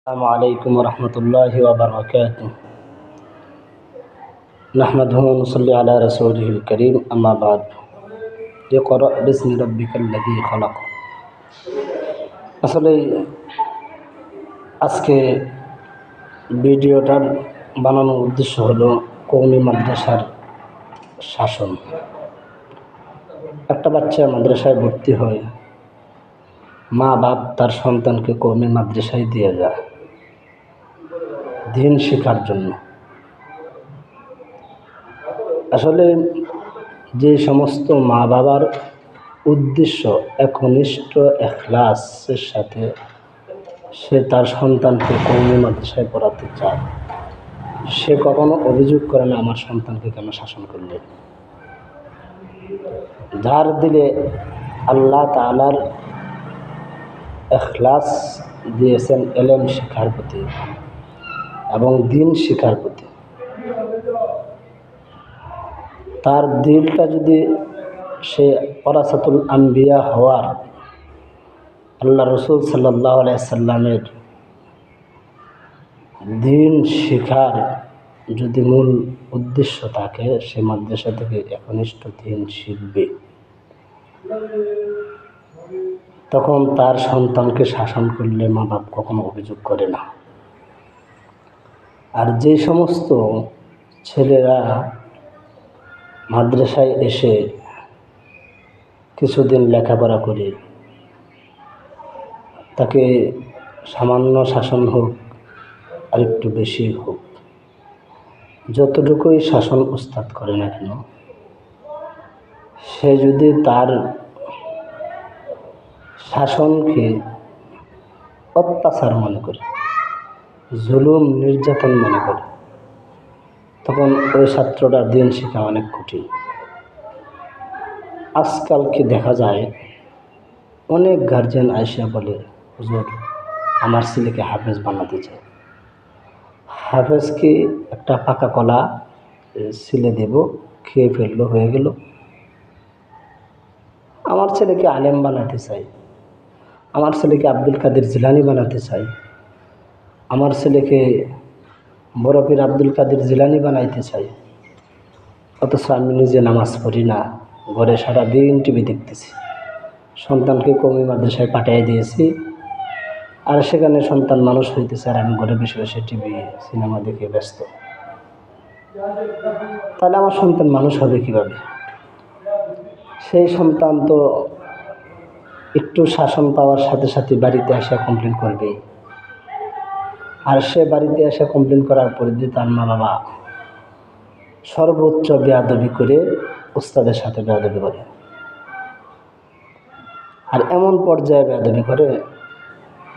السلام عليكم ورحمة الله وبركاته. نحمده ونصلي على رسوله الكريم. أما بعد. اقرأ باسم ربك الذي خلق. আসলে আজকে ভিডিওটার বানানোর উদ্দেশ্য হলো কওমি মাদ্রাসার শাসন। একটা বাচ্চা মাদ্রাসায় ভর্তি হয়, মা বাপ তার সন্তানকে কওমি মাদ্রাসায় দিয়ে যায় দিন শেখার জন্য। আসলে যে সমস্ত মা বাবার উদ্দেশ্য একনিষ্ঠ ইখলাসের সাথে সে তার সন্তানকে কওমি মাদ্রাসায় পড়াতে চায়, সে কখনো অভিযোগ করে না আমার সন্তানকে কেন শাসন করলে। যার দিলে আল্লাহ তাআলার ইখলাস দিয়েছেন ইলম শিক্ষার প্রতি এবং দিন শিক্ষার প্রতি, তার দিলটা যদি সে ওরাসাতুল আম্বিয়া হওয়ার, আল্লাহ রসুল সাল্লাল্লাহু আলাইহি সাল্লামের দিন শিখার যদি মূল উদ্দেশ্য থাকে, সে মাদ্রাসা থেকে একনিষ্ঠ দিন শিখবে, তখন তার সন্তানকে শাসন করলে মা বাপ কখনো অভিযোগ করে না। আর যে সমস্ত ছেলেরা মাদ্রাসায় এসে কিছুদিন লেখাপড়া করে তাকে সামান্য শাসন হোক আর একটু বেশি হোক, যতটুকুই শাসন উস্তাদ করে না কেন, সে যদি তার শাসনকে অত্যাচার মনে করে, জুলুম নির্যাতন মনে করে, তখন ওই ছাত্রটার দিন শেখা অনেক কঠিন। আজকালকে দেখা যায় অনেক গার্জেন আইসা বলে, হুজুর আমার ছেলেকে হাফেজ বানাতে চাই, হাফেজকে একটা পাকা কলা ছিলে দেব, খেয়ে ফেললো, হয়ে গেল। আমার ছেলেকে আলেম বানাতে চাই, আমার ছেলেকে আব্দুল কাদের জিলানি বানাতে চাই, আমার ছেলেকে বড় পীর আব্দুল কাদের জিলানি বানাইতে চাই, অথচ আমি নিজে নামাজ পড়ি না, ঘরে সারাদিন টিভি দেখতেছি, সন্তানকে কওমি মাদ্রাসায় পাঠিয়ে দিয়েছি, আর সেখানে সন্তান মানুষ হইতেছে আর আমি ঘরে বসে বসে টিভি সিনেমা দেখে ব্যস্ত। তাহলে আমার সন্তান মানুষ হবে কিভাবে? সেই সন্তান তো একটু শাসন পাওয়ার সাথে সাথে বাড়িতে এসে কমপ্লেন করবে, আর সে বাড়িতে এসে কমপ্লেন করার পরে দিয়ে তার মা বাবা সর্বোচ্চ বেয়াদবি করে উস্তাদের সাথে বেয়াদবি করে, আর এমন পর্যায়ে বেয়াদবি করে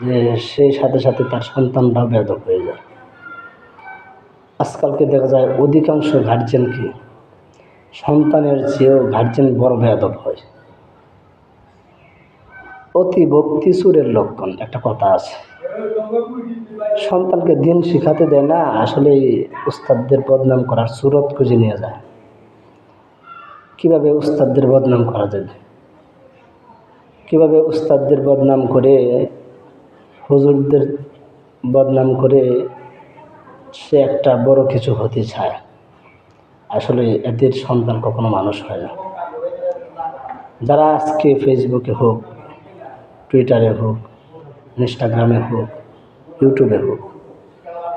যে সেই সাথে সাথে তার সন্তানরাও বেয়াদব হয়ে যায়। আজকালকে দেখা যায় অধিকাংশ গার্জেনকে সন্তানের চেয়েও গার্জেন বড় বেয়াদব হয়। অতি ভক্তি চুরের লক্ষণ একটা কথা আছে। সন্তানকে দিন শিখাতে দেয় না, আসলে উস্তাদদের বদনাম করার সুরত খুঁজে নিয়ে যায়। কিভাবে উস্তাদদের বদনাম করা যাবে, কিভাবে উস্তাদদের বদনাম করে, হুজুরদের বদনাম করে সে একটা বড় কিছু হতে চায়। আসলে এদের সন্তান কখনো মানুষ হয় না। যারা আজকে ফেসবুকে হোক, টুইটারে হোক, ইনস্টাগ্রামে হোক, ইউটিউবে হোক,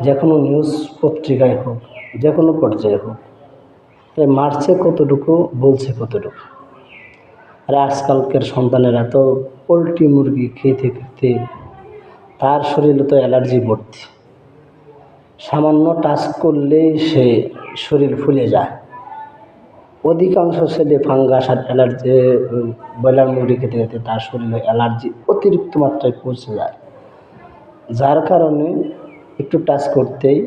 যে কোনো নিউজ পত্রিকায় হোক, যে কোনো পর্যায়ে হোক, মারছে কতটুকু, বলছে কতটুকু। আর আজকালকার সন্তানেরা তো পোলট্রি মুরগি খেতে খেতে তার শরীরে তো অ্যালার্জি ভর্তি, সামান্য টাচ করলেই সে শরীর ফুলে যায়। অধিকাংশ ছেলে ফাঙ্গাস আর অ্যালার্জি, ব্রয়লার মুরগি খেতে খেতে তার শরীরে অ্যালার্জি অতিরিক্ত মাত্রায় পৌঁছে যায়, যার কারণে একটু টাচ করতেই,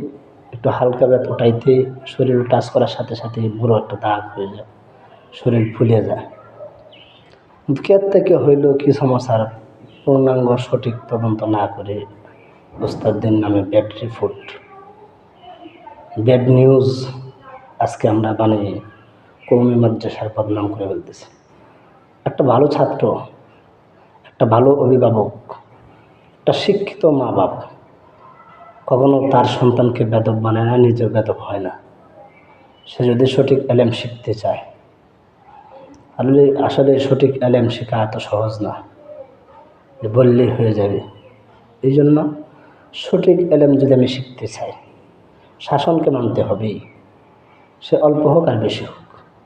একটু হালকা ব্যথা উঠাইতেই শরীর টাচ করার সাথে সাথে বুড়ো একটা দাগ হয়ে যায়, শরীর ফুলে যায়। কের থেকে হইল কি সমস্যার পূর্ণাঙ্গ সঠিক তদন্ত না করে উস্তাদদের নামে ব্যাড রিপোর্ট, ব্যাড নিউজ আজকে আমরা বানিয়ে কওমি মাদ্রাসার বদনাম করে ফেলতেছি। একটা ভালো ছাত্র, একটা ভালো অভিভাবক, একটা শিক্ষিত মা বাপ কখনো তার সন্তানকে বেদব বানায় না, নিজেও বেদব হয় না। সে যদি সঠিক এলেম শিখতে চায়, আসলে সঠিক এলেম শেখা এত সহজ না যে বললেই হয়ে যাবে। এই জন্য সঠিক এলেম যদি আমি শিখতে চাই, শাসনকে মানতে হবেই, সে অল্প হোক আর বেশি হোক।